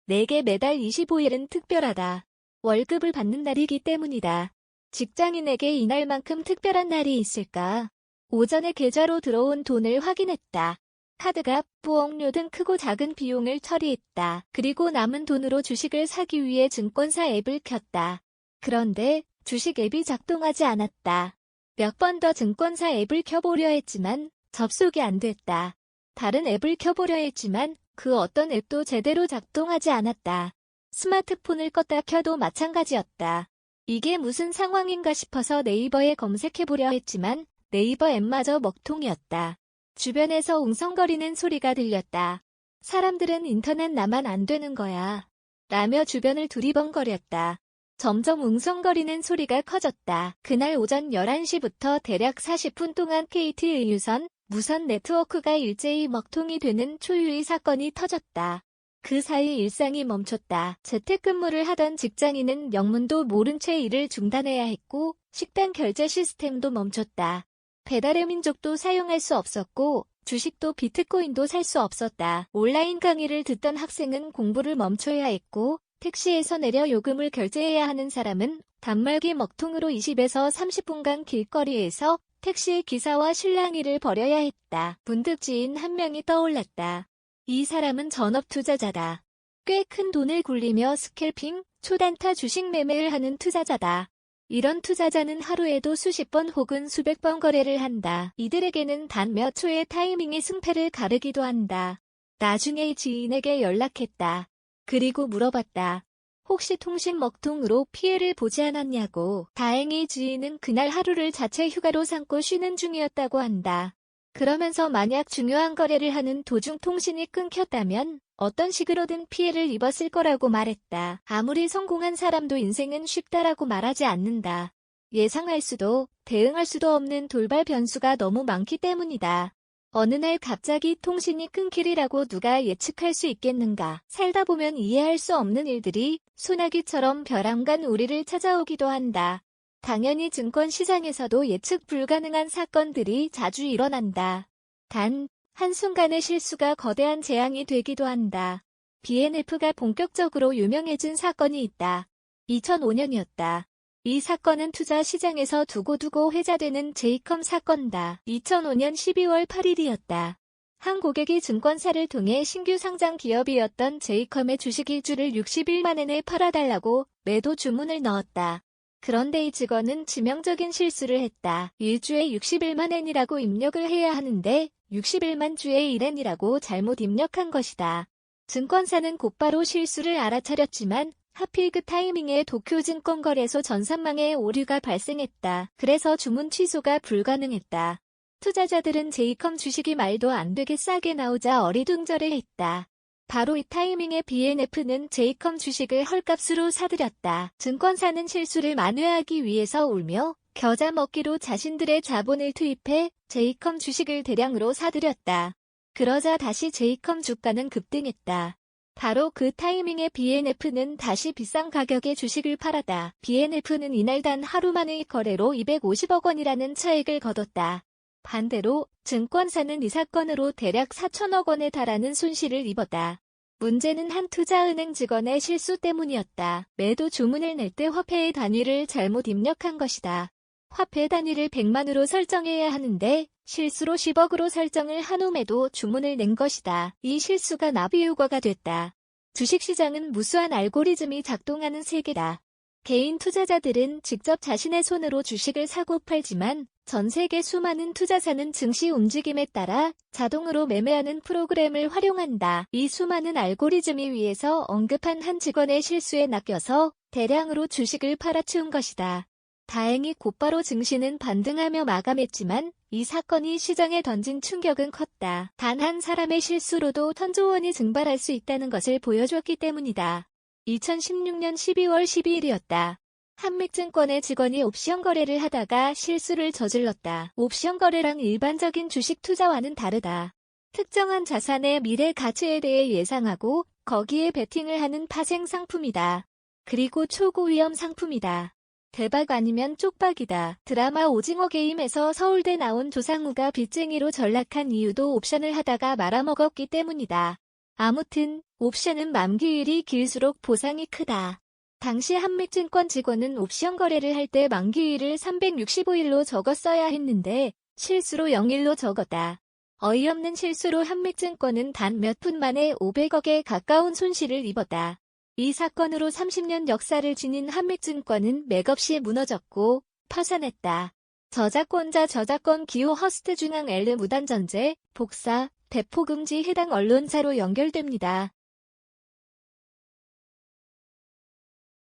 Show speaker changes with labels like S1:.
S1: 내게 매달 25일은 특별하다. 월급을 받는 날이기 때문이다. 직장인에게 이날만큼 특별한 날이 있을까? 오전에 계좌로 들어온 돈을 확인했다. 카드값, 보험료 등 크고 작은 비용을 처리했다. 그리고 남은 돈으로 주식을 사기 위해 증권사 앱을 켰다. 그런데 주식 앱이 작동하지 않았다. 몇 번 더 증권사 앱을 켜보려 했지만 접속이 안 됐다. 다른 앱을 켜보려 했지만 그 어떤 앱도 제대로 작동하지 않았다. 스마트폰을 껐다 켜도 마찬가지였다. 이게 무슨 상황인가 싶어서 네이버에 검색해보려 했지만 네이버 앱마저 먹통이었다. 주변에서 웅성거리는 소리가 들렸다. 사람들은 인터넷 나만 안 되는 거야. 라며 주변을 두리번거렸다. 점점 웅성거리는 소리가 커졌다. 그날 오전 11시부터 대략 40분 동안 KT의 유선, 무선 네트워크가 일제히 먹통이 되는 초유의 사건이 터졌다. 그 사이 일상이 멈췄다. 재택근무를 하던 직장인은 영문도 모른 채 일을 중단해야 했고 식당 결제 시스템도 멈췄다. 배달의 민족도 사용할 수 없었고 주식도 비트코인도 살 수 없었다. 온라인 강의를 듣던 학생은 공부를 멈춰야 했고 택시에서 내려 요금을 결제해야 하는 사람은 단말기 먹통으로 20에서 30분간 길거리에서 택시 기사와 실랑이를 벌여야 했다. 문득 지인 한 명이 떠올랐다. 이 사람은 전업 투자자다. 꽤 큰 돈을 굴리며 스캘핑, 초단타 주식 매매를 하는 투자자다. 이런 투자자는 하루에도 수십 번 혹은 수백 번 거래를 한다. 이들에게는 단 몇 초의 타이밍이 승패를 가르기도 한다. 나중에 지인에게 연락했다. 그리고 물어봤다. 혹시 통신 먹통으로 피해를 보지 않았냐고. 다행히 지인은 그날 하루를 자체 휴가로 삼고 쉬는 중이었다고 한다. 그러면서 만약 중요한 거래를 하는 도중 통신이 끊겼다면 어떤 식으로든 피해를 입었을 거라고 말했다. 아무리 성공한 사람도 인생은 쉽다라고 말하지 않는다. 예상할 수도 대응할 수도 없는 돌발 변수가 너무 많기 때문이다. 어느 날 갑자기 통신이 끊기리라고 누가 예측할 수 있겠는가. 살다 보면 이해할 수 없는 일들이 소나기처럼 벼랑간 우리를 찾아오기도 한다. 당연히 증권시장에서도 예측 불가능한 사건들이 자주 일어난다. 단, 한순간의 실수가 거대한 재앙이 되기도 한다. BNF가 본격적으로 유명해진 사건이 있다. 2005년이었다. 이 사건은 투자 시장에서 두고두고 회자되는 제이컴 사건이다. 2005년 12월 8일이었다. 한 고객이 증권사를 통해 신규 상장 기업이었던 제이컴의 주식 1주를 61만 엔에 팔아달라고 매도 주문을 넣었다. 그런데 이 직원은致命적인 실수를 했다. 1주에 61만 엔이라고 입력을 해야 하는데 61만 주에 1엔이라고 잘못 입력한 것이다. 증권사는 곧바로 실수를 알아차렸지만 하필 그 타이밍에 도쿄증권거래소 전산망에 오류가 발생했다. 그래서 주문 취소가 불가능했다. 투자자들은 제이컴 주식이 말도 안 되게 싸게 나오자 어리둥절해했다. 바로 이 타이밍에 BNF는 제이컴 주식을 헐값으로 사들였다. 증권사는 실수를 만회하기 위해서 울며 겨자 먹기로 자신들의 자본을 투입해 제이컴 주식을 대량으로 사들였다. 그러자 다시 제이컴 주가는 급등했다. 바로 그 타이밍에 BNF는 다시 비싼 가격의 주식을 팔았다. BNF는 이날 단 하루 만의 거래로 250억 원이라는 차익을 거뒀다. 반대로 증권사는 이 사건으로 대략 4천억 원에 달하는 손실을 입었다. 문제는 한 투자은행 직원의 실수 때문이었다. 매도 주문을 낼 때 화폐의 단위를 잘못 입력한 것이다. 화폐 단위를 100만으로 설정해야 하는데 실수로 10억으로 설정을 한 후 매도 주문을 낸 것이다. 이 실수가 나비효과가 됐다. 주식시장은 무수한 알고리즘이 작동하는 세계다. 개인 투자자들은 직접 자신의 손으로 주식을 사고 팔지만 전 세계 수많은 투자사는 증시 움직임에 따라 자동으로 매매하는 프로그램을 활용한다. 이 수많은 알고리즘이 위에서 언급한 한 직원의 실수에 낚여서 대량으로 주식을 팔아치운 것이다. 다행히 곧바로 증시는 반등하며 마감했지만 이 사건이 시장에 던진 충격은 컸다. 단 한 사람의 실수로도 천조 원이 증발할 수 있다는 것을 보여줬기 때문이다. 2016년 12월 12일이었다. 한맥증권의 직원이 옵션 거래를 하다가 실수를 저질렀다. 옵션 거래랑 일반적인 주식 투자와는 다르다. 특정한 자산의 미래 가치에 대해 예상하고 거기에 베팅을 하는 파생 상품이다. 그리고 초고위험 상품이다. 대박 아니면 쪽박이다. 드라마 오징어 게임에서 서울대 나온 조상우가 빚쟁이로 전락한 이유도 옵션을 하다가 말아먹었기 때문이다. 아무튼 옵션은 만기일이 길수록 보상이 크다. 당시 한빛증권 직원은 옵션 거래를 할 때 만기일을 365일로 적었어야 했는데 실수로 0일로 적었다. 어이없는 실수로 한빛증권은 단 몇 분 만에 500억에 가까운 손실을 입었다. 이 사건으로 30년 역사를 지닌 한빛증권은 맥없이 무너졌고 파산했다. 저작권자 저작권 기호 허스트 중앙 엘르 무단전제, 복사, 배포 금지 해당 언론사로 연결됩니다.